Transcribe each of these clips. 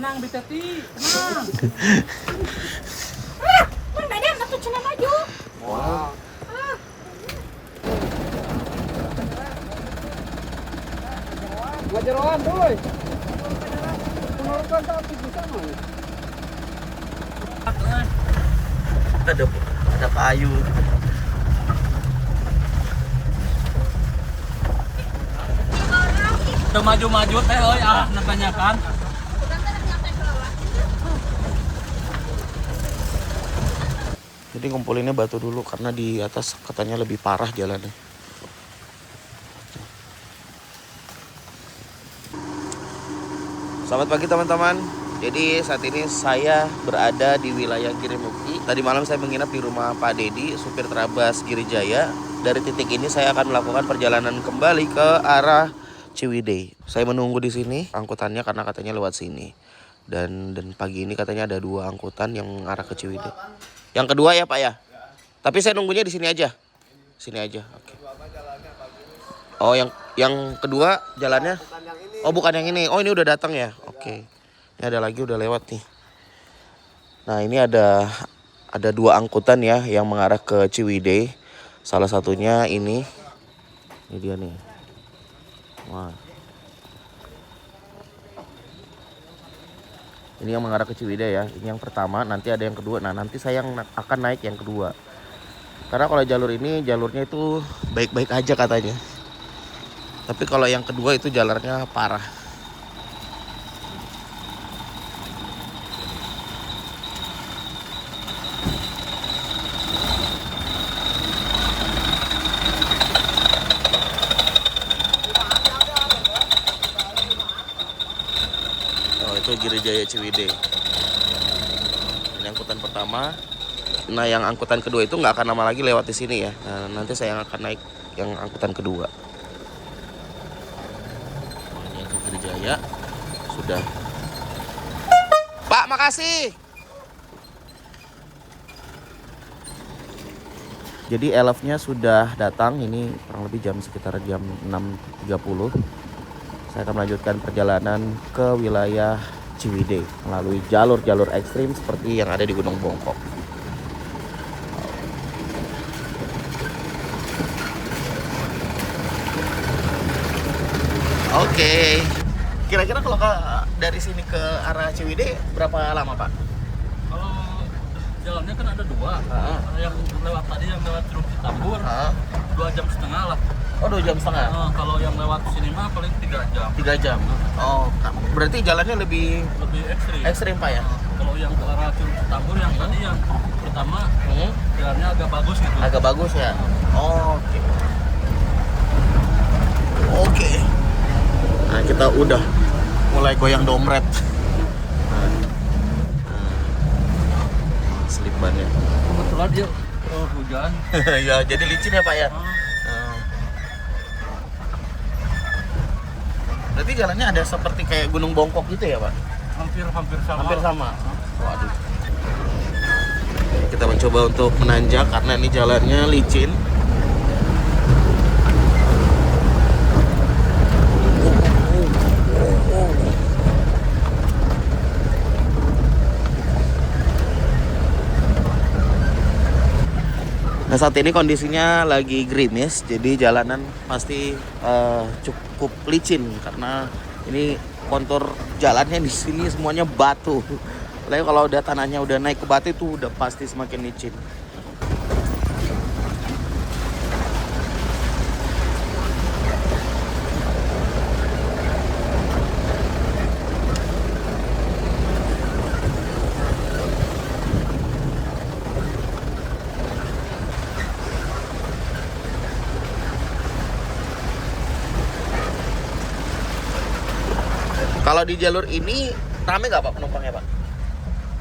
tenang Biteti, tenang. Mang Dadang atuh cenah maju. Wah. Ngajaroan, boy. Menurunkan tapi bisa mah. Ada payu. Udah maju-maju teh euy nantanyakan. Jadi ngumpulinnya batu dulu karena di atas katanya lebih parah jalannya. Selamat pagi teman-teman. Jadi saat ini saya berada di wilayah Girimukti. Tadi malam saya menginap di rumah Pak Dedi, supir Trabas Girijaya. Dari titik ini saya akan melakukan perjalanan kembali ke arah Ciwidey. Saya menunggu di sini angkutannya karena katanya lewat sini. Dan pagi ini katanya ada 2 angkutan yang mengarah ke Ciwidey. Yang kedua ya Pak ya. Tapi saya nunggunya di sini aja. Sini aja. Oke. Oh yang kedua jalannya? Oh bukan yang ini. Oh ini udah datang ya. Oke. Ini ada lagi udah lewat nih. Nah ini ada 2 angkutan ya yang mengarah ke Ciwidey. Salah satunya ini. Ini dia nih. Wah. Ini yang mengarah ke Ciwidey ya. Ini yang pertama, nanti ada yang kedua. Nah, nanti saya yang akan naik yang kedua. Karena kalau jalur ini, jalurnya itu baik-baik aja katanya. Tapi kalau yang kedua itu jalurnya parah. Itu Girijaya Ciwidey. Ini angkutan pertama. Nah yang angkutan kedua itu nggak akan lama lagi lewat di sini ya. Nah, nanti saya akan naik yang angkutan kedua. Ini yang ke Girijaya sudah. Pak makasih. Jadi elfnya sudah datang. Ini kurang lebih sekitar jam 6.30. Saya akan melanjutkan perjalanan ke wilayah Ciwidey melalui jalur-jalur ekstrim seperti yang ada di Gunung Bongkok. Oke. Kira-kira kalau dari sini ke arah Ciwidey berapa lama, Pak? Kalau jalannya kan ada 2. Yang lewat tadi yang lewat Curug Citambur. 2,5 jam lah. Oh 2,5 jam. Kalau yang lewat sini mah paling 3 jam. 3 jam. Oh, berarti jalannya lebih ekstrim. Ekstrim Pak ya? Kalau yang ke arah Curug Citambur yang tadi yang pertama jalannya agak bagus gitu. Agak bagus ya. Oh, oke. Oke. Nah kita udah mulai goyang dompet. Slip bannya. Kebetulan dia hujan. Ya jadi licin ya Pak ya. Berarti jalannya ada seperti kayak Gunung Bongkok gitu ya Pak? Hampir sama. Hampir sama. Waduh. Kita mencoba untuk menanjak karena ini jalannya licin. Nah saat ini kondisinya lagi gerimis, jadi jalanan pasti cukup licin karena ini kontur jalannya di sini semuanya batu. Lalu kalau udah tanahnya udah naik ke batu itu udah pasti semakin licin. Kalau di jalur ini rame nggak Pak penumpangnya Pak?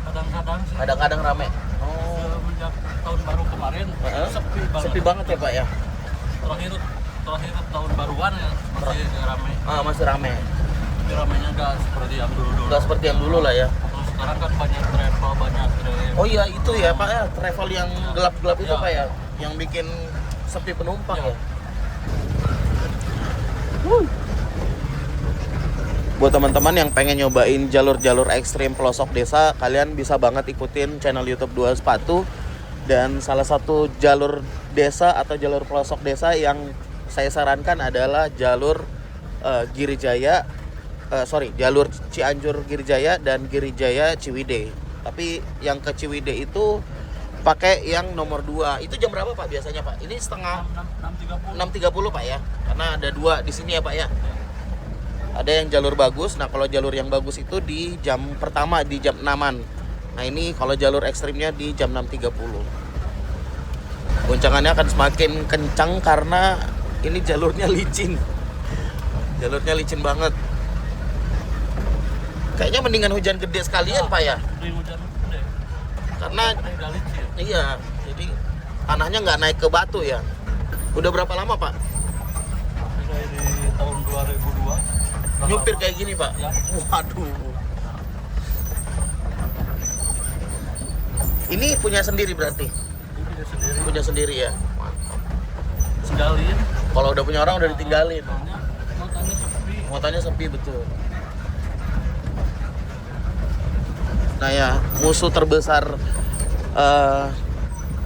Kadang-kadang sih. Kadang-kadang rame. Oh. Semenjak tahun baru kemarin sepi banget. Sepi banget ya Pak ya? Terakhir tahun baruan ya masih rame. Masih rame. Tapi ramenya nggak seperti yang dulu-dulu. Nggak seperti yang dulu lah ya. Terus sekarang kan banyak travel, banyak trip. Oh iya itu ya Pak ya, travel yang gelap-gelap itu Ya. Pak ya, yang bikin sepi penumpang ya. Ya. Buat teman-teman yang pengen nyobain jalur-jalur ekstrim pelosok desa, kalian bisa banget ikutin channel YouTube Dua Sepatu. Dan salah satu jalur desa atau jalur pelosok desa yang saya sarankan adalah jalur Girijaya, jalur Cianjur Girijaya dan Girijaya Ciwidey. Tapi yang ke Ciwidey itu pakai yang nomor 2. Itu jam berapa Pak biasanya Pak? Ini setengah 6.30 Pak ya? Karena ada 2 di sini ya Pak ya? Ada yang jalur bagus. Nah kalau jalur yang bagus itu di jam pertama, di jam 6-an. Nah ini kalau jalur ekstrimnya di jam 6.30. Goncangannya akan semakin kencang karena ini jalurnya licin. Jalurnya licin banget. Kayaknya mendingan hujan gede sekalian Pak ya? Hujan gede. Karena Udah licin. iya, jadi tanahnya nggak naik ke batu ya. Udah berapa lama Pak? Dari tahun 2002. Nyupir kayak gini Pak? Ya. Waduh. Ini punya sendiri berarti? Ini sendiri. Punya sendiri ya? Tinggalin. Kalau udah punya orang udah ditinggalin. Motornya sepi. Muatannya sepi betul. Nah ya, musuh terbesar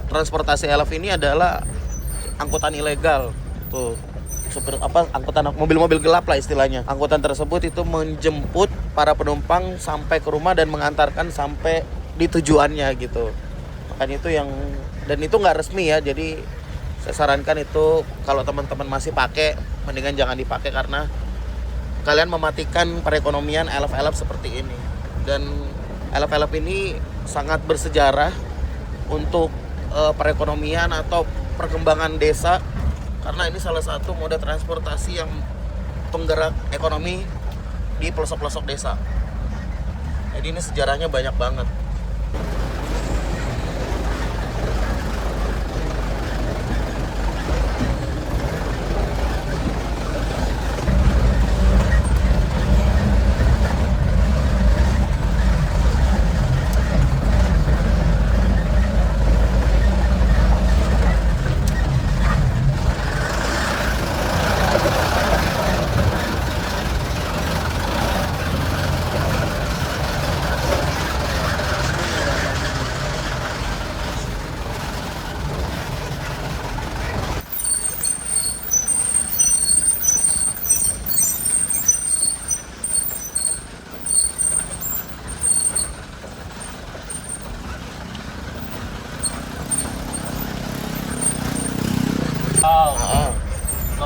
transportasi elf ini adalah angkutan ilegal. Tuh, angkutan mobil-mobil gelap lah istilahnya. Angkutan tersebut itu menjemput para penumpang sampai ke rumah dan mengantarkan sampai di tujuannya gitu. Makanya itu dan itu nggak resmi ya. Jadi saya sarankan itu kalau teman-teman masih pakai, mendingan jangan dipakai karena kalian mematikan perekonomian elf-elf seperti ini. Dan elf-elf ini sangat bersejarah untuk perekonomian atau perkembangan desa karena ini salah satu moda transportasi yang penggerak ekonomi di pelosok-pelosok desa. Jadi ini sejarahnya banyak banget.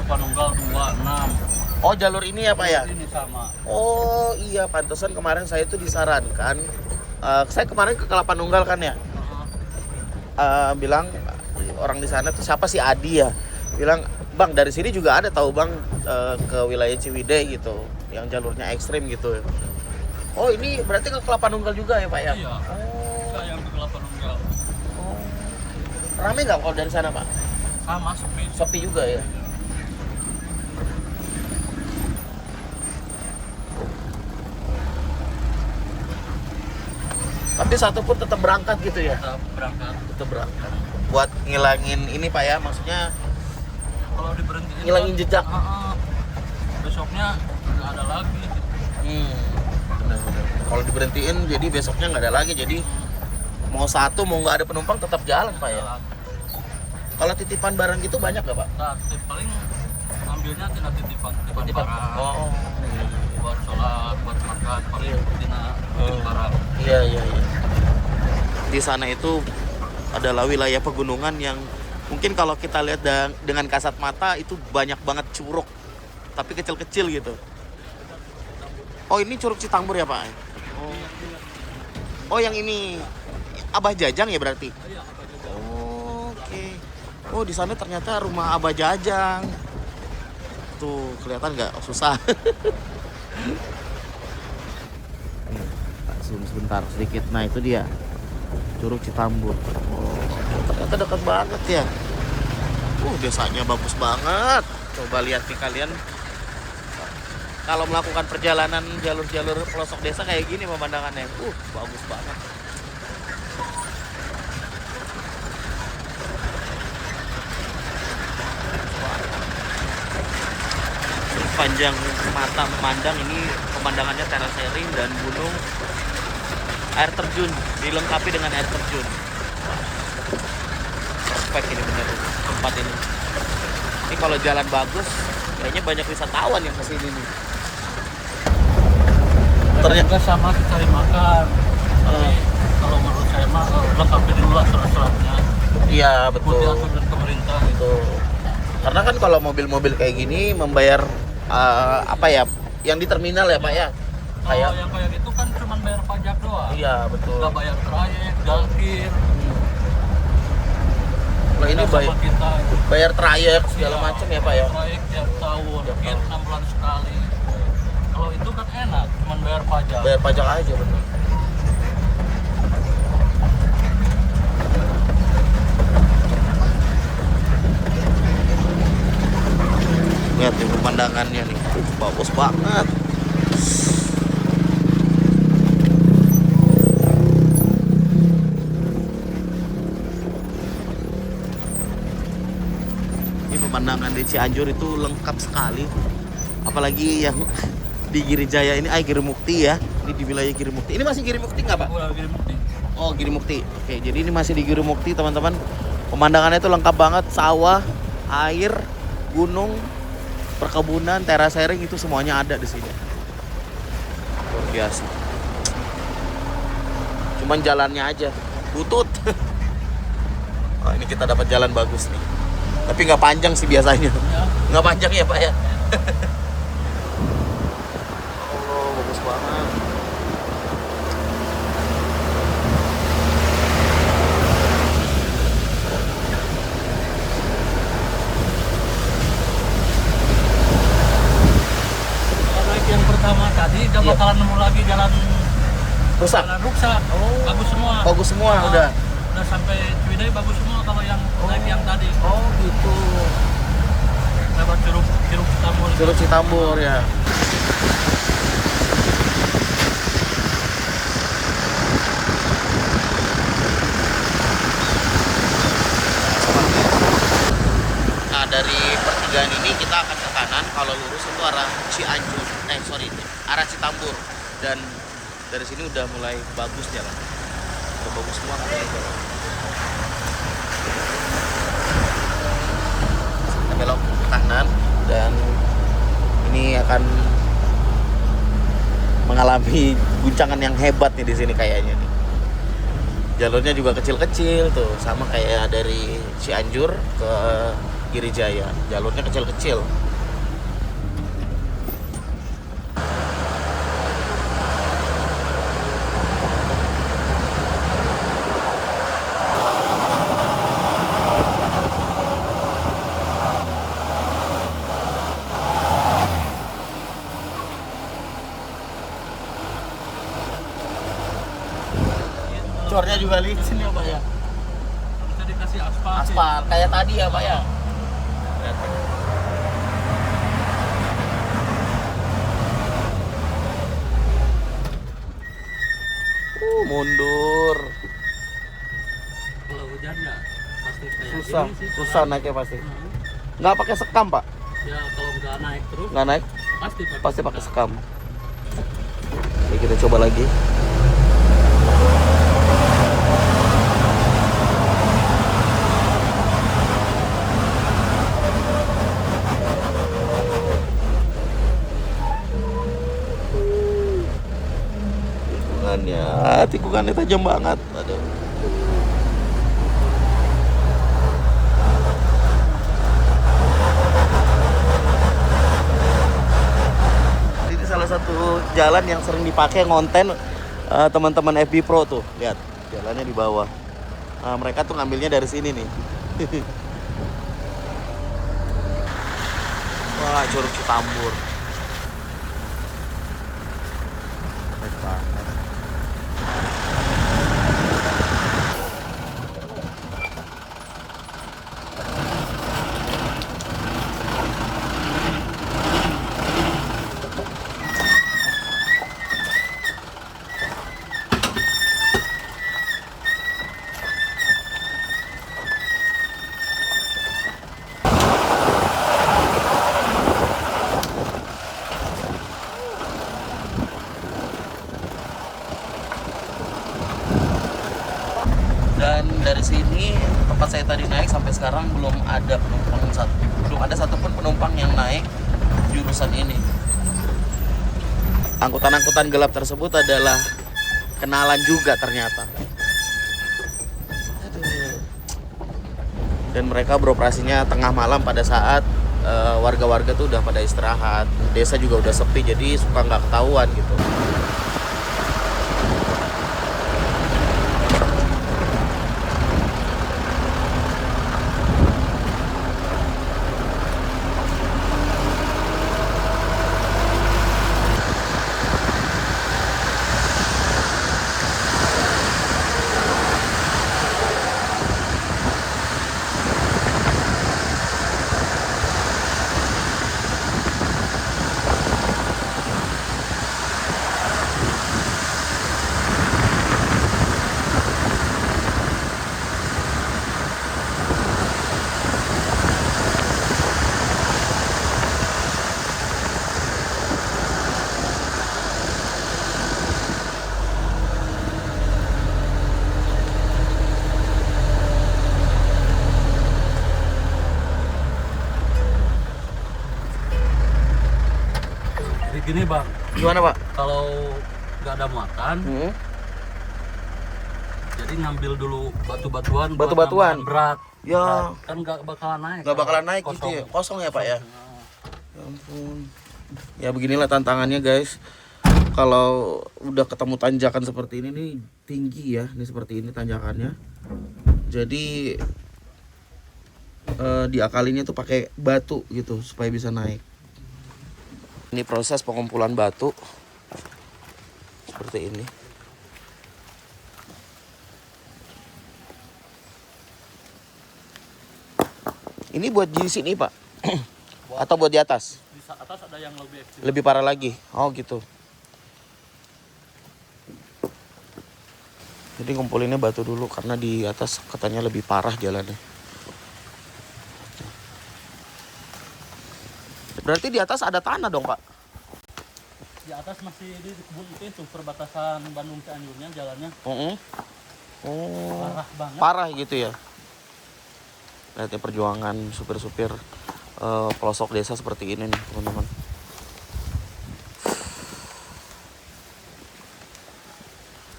Panunggal 26. Oh jalur ini ya Pak ya? Ini sama. Oh iya, pantesan kemarin saya tuh disarankan. Saya kemarin ke Kelapa Nunggal kan ya. Bilang orang di sana tuh siapa sih Adi ya? Bilang Bang dari sini juga ada tahu Bang ke wilayah Ciwidey gitu, yang jalurnya ekstrim gitu. Oh ini berarti ke Kelapa Nunggal juga ya Pak ya? Iya. Saya yang ke Kelapa Nunggal. Oh. Rame nggak kalau dari sana Pak? Sama sepi. Sepi juga ya. Tapi satu pun tetap berangkat gitu ya? Tetap berangkat. Buat ngilangin ini Pak ya, maksudnya kalau diberhentiin ngilangin kan, jejak. Besoknya nggak ada lagi. Benar-benar. Kalau diberhentiin jadi besoknya nggak ada lagi. Jadi mau satu mau nggak ada penumpang tetap jalan Pak ya. Kalau titipan barang gitu banyak nggak Pak? Nah, paling ambilnya tina titipan barang. Oh. Buat sholat, buat makan, paling tina titip barang. Iya. Di sana itu adalah wilayah pegunungan yang mungkin kalau kita lihat dengan kasat mata itu banyak banget curug, tapi kecil-kecil gitu. Oh ini Curug Citambur ya Pak? Oh yang ini Abah Jajang ya berarti? Iya, Oh, oke. Oh di sana ternyata rumah Abah Jajang. Tuh kelihatan nggak? Susah. Zoom sebentar sedikit. Nah itu dia Curug Citambur. Oh, ternyata dekat banget ya. Desanya bagus banget. Coba lihat nih kalian. Kalau melakukan perjalanan jalur-jalur pelosok desa kayak gini pemandangannya. Bagus banget. Panjang mata memandang ini pemandangannya terasering dan gunung, air terjun, dilengkapi dengan air terjun. Perfect ini bener tempat ini. Ini kalau jalan bagus, kayaknya banyak wisatawan yang kesini nih. Ternyata sama cari makan. Tapi kalau menurut saya mah lengkapi dulu lah surat-suratnya. Iya Betul. betul. Diatur dari pemerintah gitu. Karena kan kalau mobil-mobil kayak gini membayar apa ya, yang di terminal ya Pak ya. Kalau yang kayak gitu kan cuma bayar pajak doang. Iya betul. Nggak bayar trayek, jangkir. Nah ini Sama kita. bayar trayek segala Iya, macam ya Pak ya. Trayek tiap tahun, kir 6 bulan sekali. Kalau itu kan enak, cuma bayar pajak. Bayar pajak aja betul. Lihat nih pemandangannya nih, bagus banget. Ini pemandangan di Cianjur itu lengkap sekali. Apalagi yang di Girijaya ini, Girimukti ya. Ini di wilayah Girimukti. Ini masih Girimukti nggak Pak? Girimukti. Oh Girimukti. Oke, jadi ini masih di Girimukti teman-teman. Pemandangannya itu lengkap banget, sawah, air, gunung, perkebunan, terasering itu semuanya ada di sini. Luar biasa. Cuman jalannya aja butut. Oh, ini kita dapat jalan bagus nih. Tapi nggak panjang sih biasanya. Ya. Nggak panjang ya Pak ya. Oh, bagus banget. Kalau naik yang pertama tadi, udah Iya. bakalan nemu lagi jalan Rusak. jalan rusak. Oh. Bagus semua. Bagus semua udah. Udah sampai Ciwidey bagus semua kalau yang naik yang tadi. Oh gitu. Lewat Curug Citambur. Curug Citambur ya. Nah dari pertigaan ini kita akan ke kanan, kalau lurus itu arah Cianjur, arah Citambur. Dan dari sini udah mulai bagus jalan, udah bagus semua kan jalan. Kita belok ke kanan dan ini akan mengalami guncangan yang hebat nih di sini kayaknya nih. Jalurnya juga kecil-kecil tuh, sama kayak dari Cianjur ke Girijaya. Jalurnya kecil-kecil. Cornya juga licin ya Pak ya. Bisa dikasih aspal. sih. Aspal kayak tadi ya Pak ya. Mundur. Kalau hujan ya pasti kayak Susah, gini sih. susah naiknya pasti. Hmm. Nggak pakai sekam Pak? Ya kalau nggak naik terus Nggak naik? pasti Pakai sekam. Oke, kita coba lagi. Tikungannya tajam banget. Aduh. Ini salah satu jalan yang sering dipakai ngonten teman-teman FB Pro tuh. Lihat, jalannya di bawah. Mereka tuh ngambilnya dari sini nih. Wah, Curug Citambur. Keren banget. Dan dari sini tempat saya tadi naik sampai sekarang belum ada satupun penumpang yang naik jurusan ini. Angkutan-angkutan gelap tersebut adalah kenalan juga ternyata. Dan mereka beroperasinya tengah malam pada saat warga-warga tuh udah pada istirahat. Desa juga udah sepi, jadi suka nggak ketahuan gitu. Gini bang, Gimana Pak? kalau nggak ada muatan, jadi ngambil dulu batu-batuan, buat Batu-batuan? nambahan berat. Ya. Berat. Kan nggak bakalan naik. Nggak bakalan naik Kosong. gitu ya? Kosong ya Pak ya? Ya ampun. Ya beginilah tantangannya guys. Kalau udah ketemu tanjakan seperti ini nih, tinggi ya, ini seperti ini tanjakannya. Jadi diakalinnya tuh pakai batu gitu supaya bisa naik. Ini proses pengumpulan batu seperti ini. Ini buat di sini Pak? Atau buat di atas? Di atas ada yang lebih ekstrim. Lebih parah lagi? Oh gitu. Jadi ngumpulinnya batu dulu karena di atas katanya lebih parah jalannya. Berarti di atas ada tanah dong Pak? Di atas masih di kebun itu perbatasan Bandung Cianjurnya jalannya. Oh. Parah banget. Parah gitu ya. Lihat ya perjuangan supir-supir pelosok desa seperti ini nih teman-teman.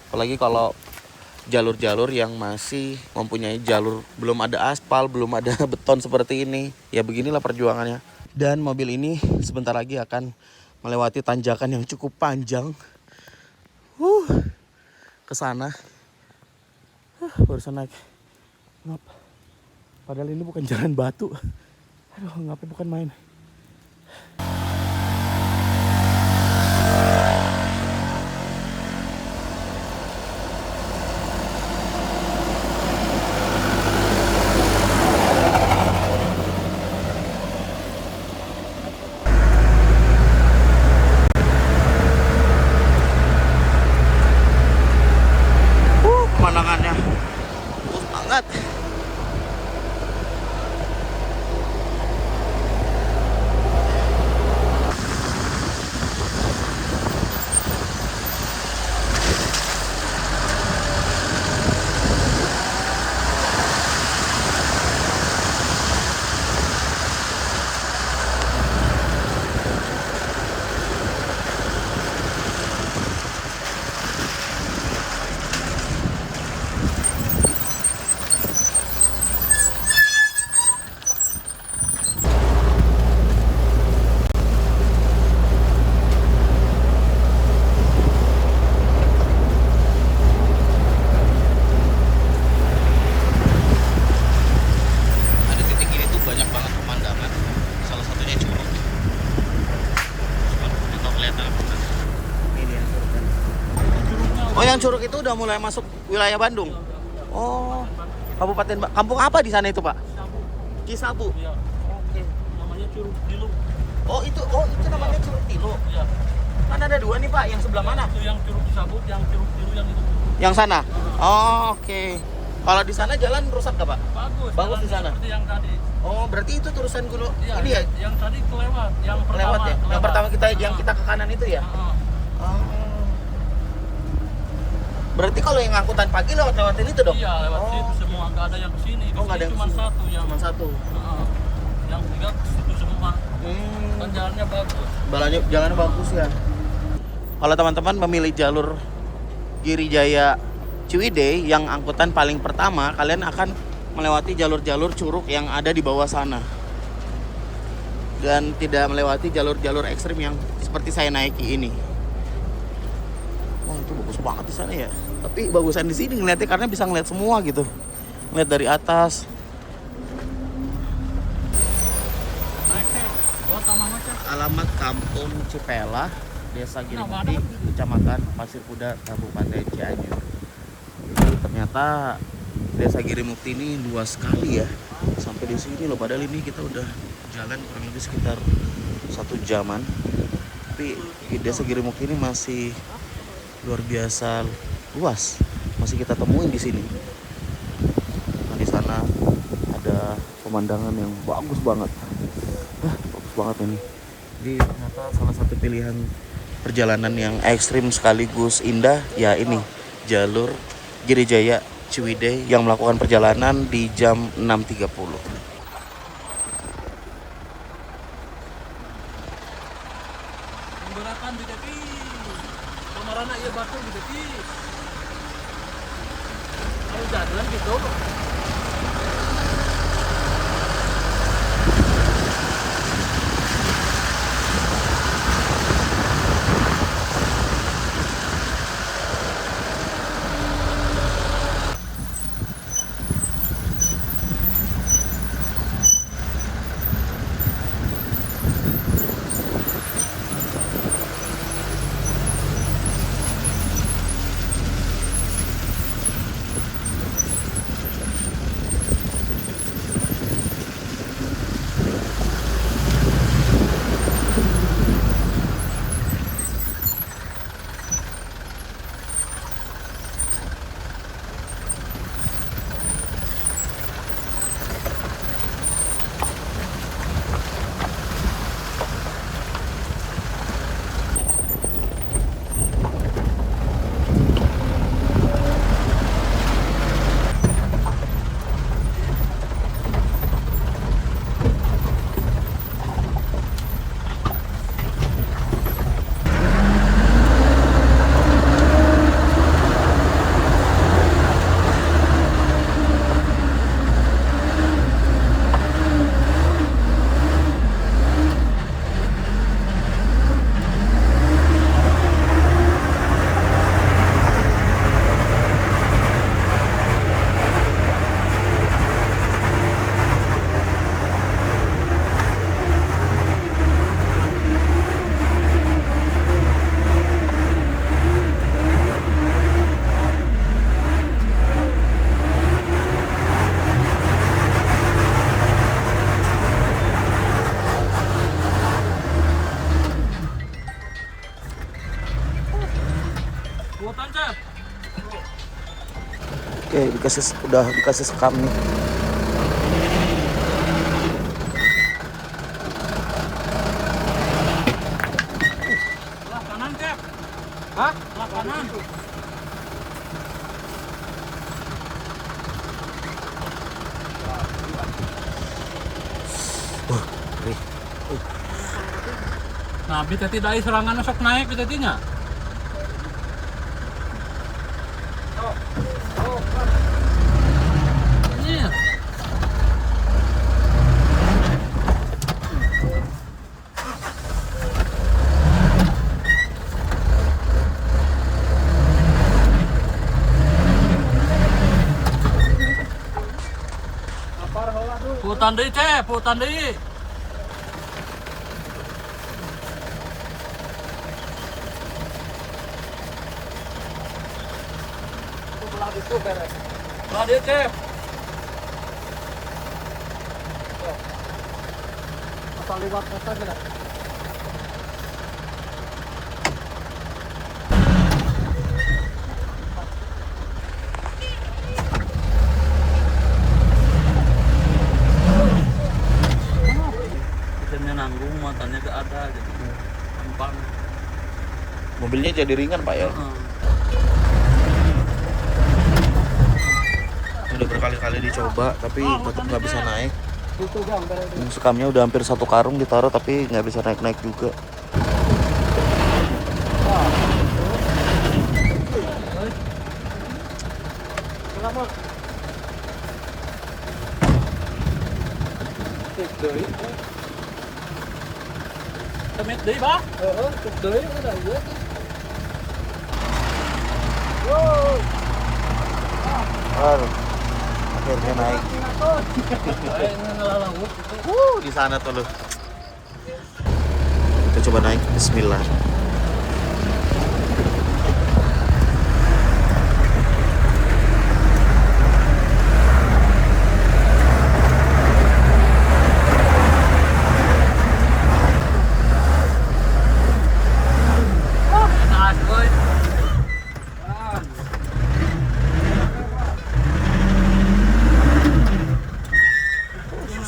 Apalagi kalau jalur-jalur yang masih mempunyai jalur belum ada aspal, belum ada beton seperti ini. Ya beginilah perjuangannya. Dan mobil ini sebentar lagi akan melewati tanjakan yang cukup panjang. Ke sana. Barusan naik. Ngap. Padahal ini bukan jalan batu. Aduh, ngapain bukan main. Pemandangannya bagus banget. Oh, yang Curug itu udah mulai masuk wilayah Bandung. Oh, kampung apa di sana itu, Pak? Cisabu. Iya. Oke. Namanya Curug Tilu. Oh, itu namanya Curug Tilu. Iya. Kan ada dua nih, Pak. Yang sebelah mana? Itu yang Curug Cisabu, yang Curug Tilu yang itu. Yang sana. Oh, oke. Kalau di sana jalan rusak nggak, Pak? Bagus. Bagus di sana. Seperti yang tadi. Oh, berarti itu terusan gunung Iya, ini ya? Yang tadi kelewat, yang pertama. Lewat ya? Yang pertama yang Heeh. kita ke kanan itu ya? Heeh. Oh. Berarti kalau yang angkutan pagi lewat-lewatin itu dong? Iya, lewat situ semua, nggak ada yang kesini. Oh, nggak ada yang cuma kesini. satu yang. Cuma satu. Yang tiga ke situ semua. Kan jalannya bagus. Jalannya bagus ya. Kalau teman-teman memilih jalur Girijaya Ciwidey yang angkutan paling pertama, kalian akan melewati jalur-jalur curug yang ada di bawah sana. Dan tidak melewati jalur-jalur ekstrim yang seperti saya naiki ini. Wah, itu bagus banget di sana ya. Tapi bagusan di sini ngeliatnya karena bisa ngeliat semua gitu. Ngeliat dari atas. Alamat Kampung Cipela, Desa Girimukti, Kecamatan Pasir Kuda, Kabupaten Cianjur. Jadi ternyata Desa Girimukti ini luas sekali ya. Sampai di sini loh, padahal ini kita udah jalan kurang lebih sekitar 1 jaman. Tapi Desa Girimukti ini masih luar biasa luas. Masih kita temuin di sini. Nah, di sana ada pemandangan yang bagus banget. Bagus banget ini. Jadi ternyata salah satu pilihan perjalanan yang ekstrim sekaligus indah ya ini jalur Girijaya Ciwidey yang melakukan perjalanan di jam 6.30. Menggunakan di tepi. Pemarana iya batu di tepi. Kalau jalan gitu. Oke, udah dikasih sekam nih. Belah kanan, Cep. Hah? Belah kanan. Nah, bisa tidak serangan sok naik bisa tidak? Iya. Putan deui, Cep, putan deui. Belah dia, Cep. Asal liwat kota tidak? Mesinnya nanggung, matanya gak ada, jadi gampang. Mobilnya jadi ringan, Pak ya. dicoba tapi tetap nggak bisa naik. Sekamnya udah hampir 1 karung ditaruh tapi nggak bisa naik-naik juga. Temet deui, Bah. Cuk deui ada ieu. Aduh, akhirnya naik. Di sana tuh loh. Kita coba naik. Bismillah.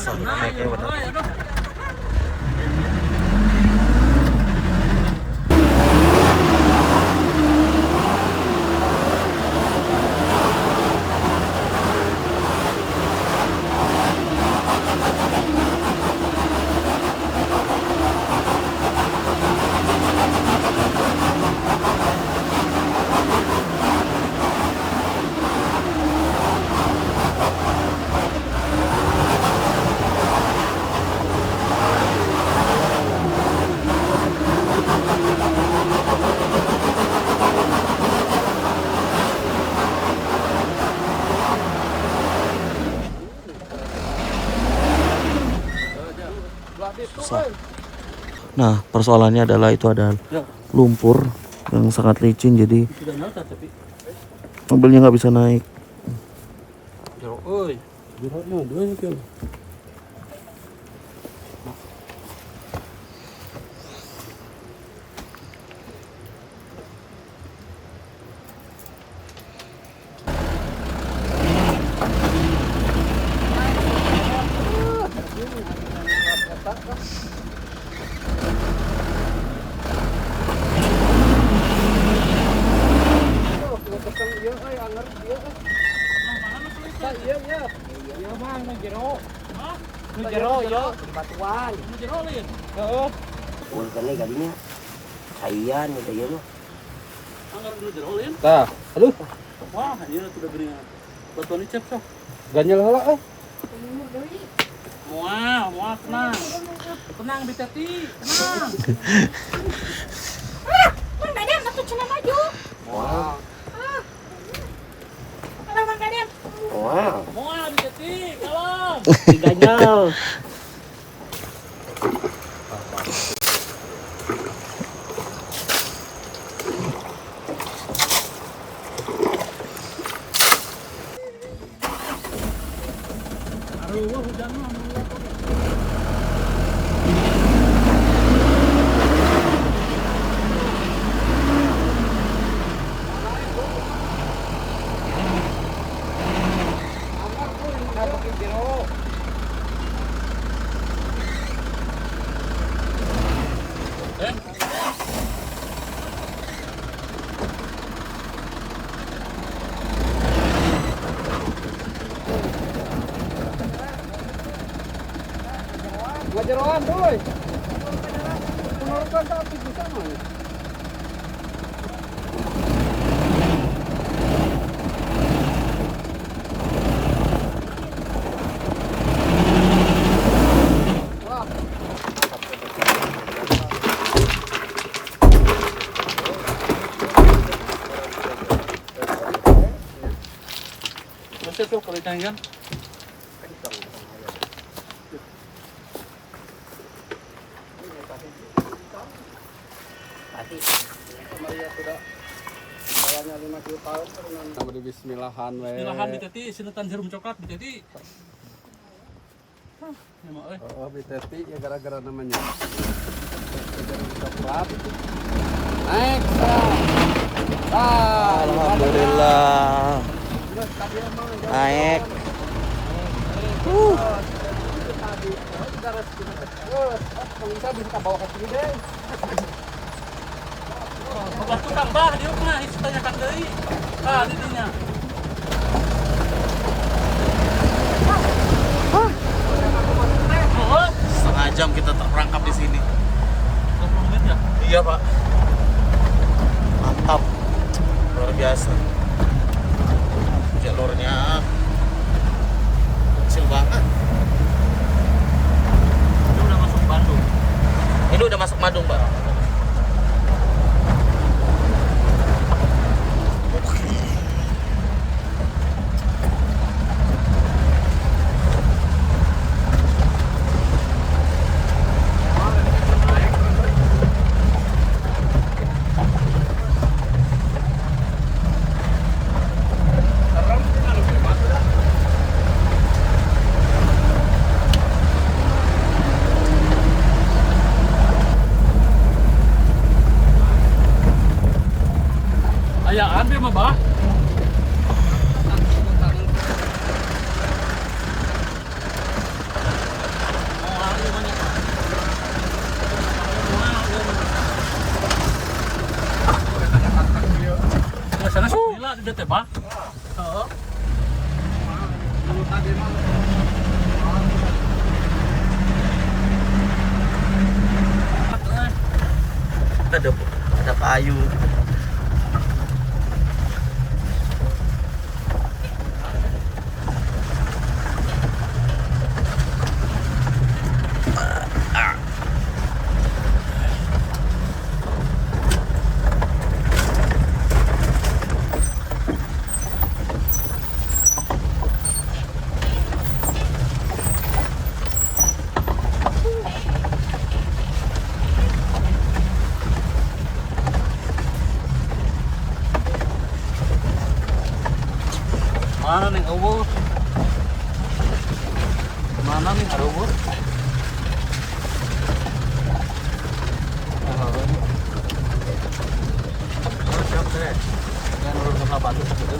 Susah naiknya bener. Susah. Nah, persoalannya adalah itu ada lumpur yang sangat licin, jadi mobilnya nggak bisa naik. Ulkannya gadinya caian gitu ya mah. Anggar dulu jerolin. Tah, aduh, Wah, ieu sudah geuning. Batuan dicep sok. ganjel heula euy. Moal tenang. Tenang Bitati, tenang. Mang Dadang atuh cenah maju. Wah, Kalau Mang Dadang. wah, Moal Bitati, kalem. ganjel. Aduh, hujan mah. Ngajeroan, boy. Menurunkan tapi bisa mah. Masih tuh kalau kan. Nama di bismillahan we. Bismillahan Bitati, sinutan jarum coklat Bitati. Ya mah euy. Oh, Biteti ya gara-gara namanya. Jarum coklat. Naik. Alhamdulillah. Naik. Bisa bisa bawa ke sini deh. Bapak tukang bah dia mah tanyakan deui. Ah, di dinya. biasa. Jalurnya kecil banget. Ini udah masuk Bandung. Ini udah masuk Bandung, Pak. Ayah ambil mah bah. Ya sana sepila di teh bah. Heeh. Ada kayu. Mana nih eueuh? Mana nih eueuh? Oh, siap teh. Yang urus ke batu segitu.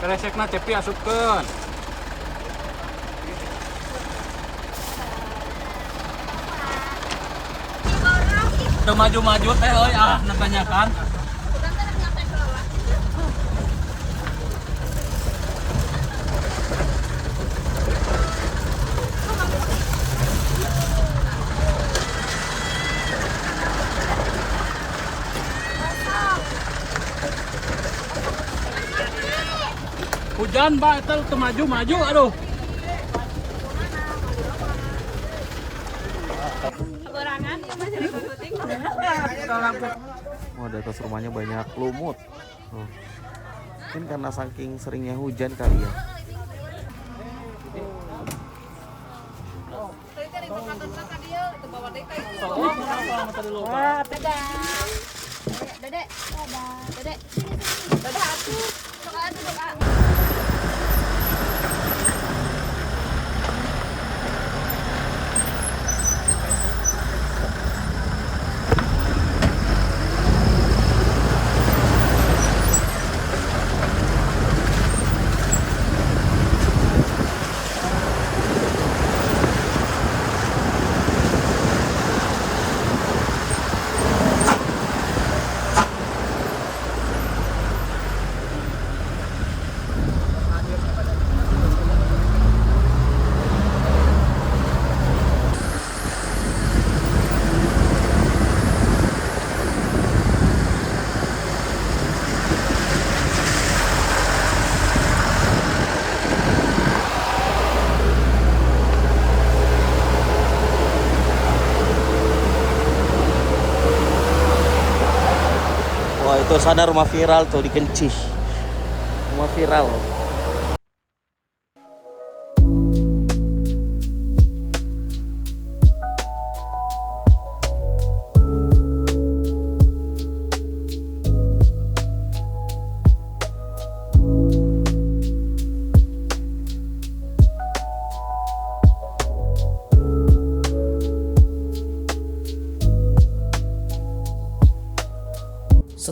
Keresekna cepi asupkeun. Udah maju-maju teh euy nantanyakan. Hujan Mbak, itu maju-maju aduh. Oh, di atas rumahnya banyak lumut. Oh. Mungkin karena saking seringnya hujan kali ya. Dedek, dedek, dedek atuh, sok atuh doa. Wah, itu sana rumah viral tuh di Kencih. Rumah viral.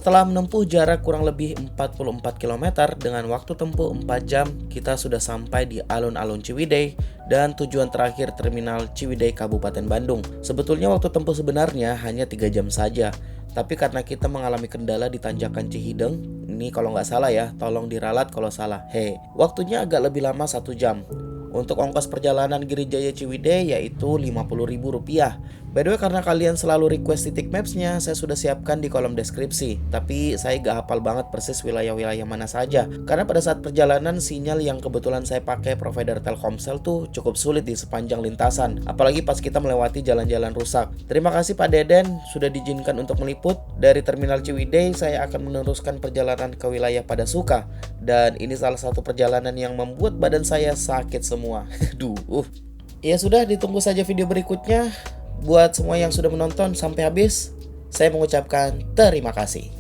Setelah menempuh jarak kurang lebih 44 km dengan waktu tempuh 4 jam, kita sudah sampai di alun-alun Ciwidey dan tujuan terakhir Terminal Ciwidey Kabupaten Bandung. Sebetulnya waktu tempuh sebenarnya hanya 3 jam saja, tapi karena kita mengalami kendala di tanjakan Cihideng, ini kalau nggak salah ya, tolong diralat kalau salah. Waktunya agak lebih lama 1 jam. Untuk ongkos perjalanan Girijaya Ciwidey yaitu Rp50.000. By the way, karena kalian selalu request titik mapsnya, saya sudah siapkan di kolom deskripsi. Tapi saya gak hafal banget persis wilayah-wilayah mana saja, karena pada saat perjalanan sinyal yang kebetulan saya pakai provider Telkomsel tuh cukup sulit di sepanjang lintasan, apalagi pas kita melewati jalan-jalan rusak. Terima kasih Pak Deden sudah diizinkan untuk meliput. Dari Terminal Ciwidey saya akan meneruskan perjalanan ke wilayah Padasuka, dan ini salah satu perjalanan yang membuat badan saya sakit semua. Ya sudah, ditunggu saja video berikutnya. Buat semua yang sudah menonton sampai habis, saya mengucapkan terima kasih.